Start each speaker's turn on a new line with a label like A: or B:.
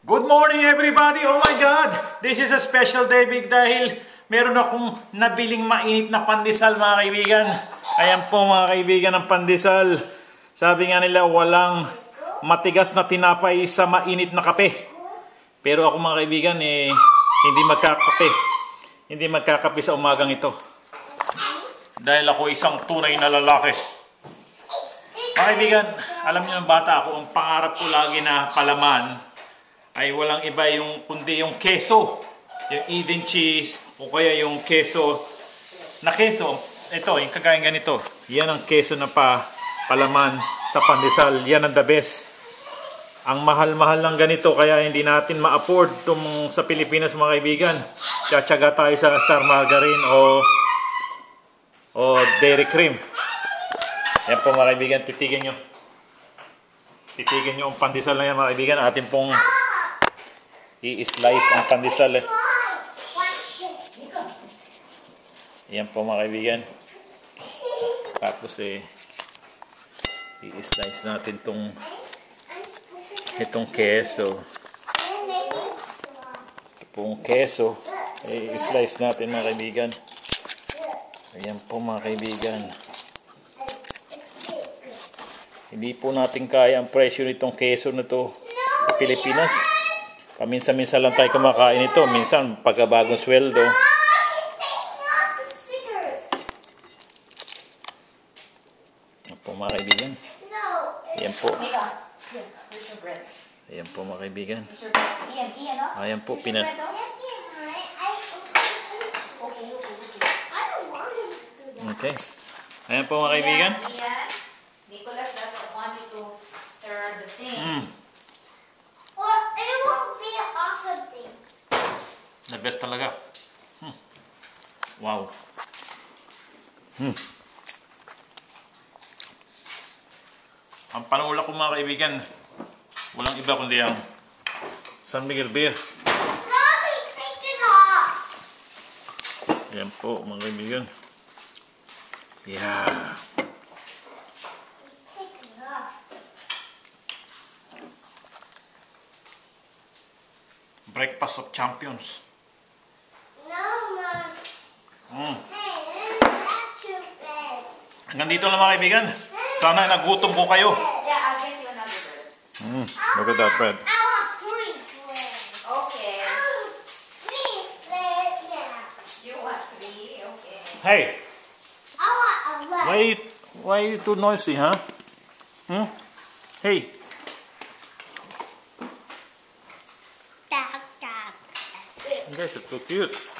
A: Good morning everybody! Oh my God! This is a special day big dahil meron akong nabiling mainit na pandesal mga kaibigan. Ayan po mga kaibigan ang pandesal. Sabi nga nila walang matigas na tinapay sa mainit na kape. Pero ako mga kaibigan hindi magkakape. Hindi magkakape sa umagang ito. Dahil ako isang tunay na lalaki. Mga kaibigan, alam niyo ng bata ako, ang pangarap ko lagi na palaman ay walang iba kundi yung keso. Yung Eden cheese o kaya yung keso na keso. Ito, yung kagaya ganito. Yan ang keso na palaman sa pandesal. Yan ang the best. Ang mahal-mahal ng ganito kaya hindi natin ma-afford itong sa Pilipinas mga kaibigan. Tsatsaga tayo sa Star Margarine o Dairy Cream. Yan po mga kaibigan, titigan nyo. Titigan nyo ang pandesal na yan mga kaibigan. Atin pong i-slice ang pandesal. Yan po mga kaibigan. Tapos i-slice natin itong keso. Ito pong keso. I-slice natin mga kaibigan. Ayan po mga kaibigan. Hindi po natin kaya ang presyo nitong keso na to sa Pilipinas. Paminsan-minsan lang tayo kumakain ito. Minsan pagkabagong sweldo. Ayan po mga kaibigan. Ayan po. Ayan po mga kaibigan. Ayan po Okay. Ayan po mga kaibigan.
B: Nicholas doesn't want you to turn the thing.
C: Or it won't be an awesome thing.
A: The best talaga. Wow. Ang panula ko mga kaibigan, walang iba kundi ang San Miguel Beer.
C: Mommy, take it off.
A: Ayan po mga kaibigan. Yeah.
C: Take it off.
A: Breakfast of Champions.
C: No, Mom. Hey, that's too bad.
A: Hanggang dito lang mga kaibigan. Sana nagutom ko kayo.
B: Yeah, I'll get you another bird.
A: Look at that bread.
C: I want three bread.
B: Okay.
C: Three bread, yeah.
B: You want 3? Okay.
A: Hey,
C: I want 11.
A: why you too noisy, huh? Hey.
C: Duck, duck.
A: You guys are too cute.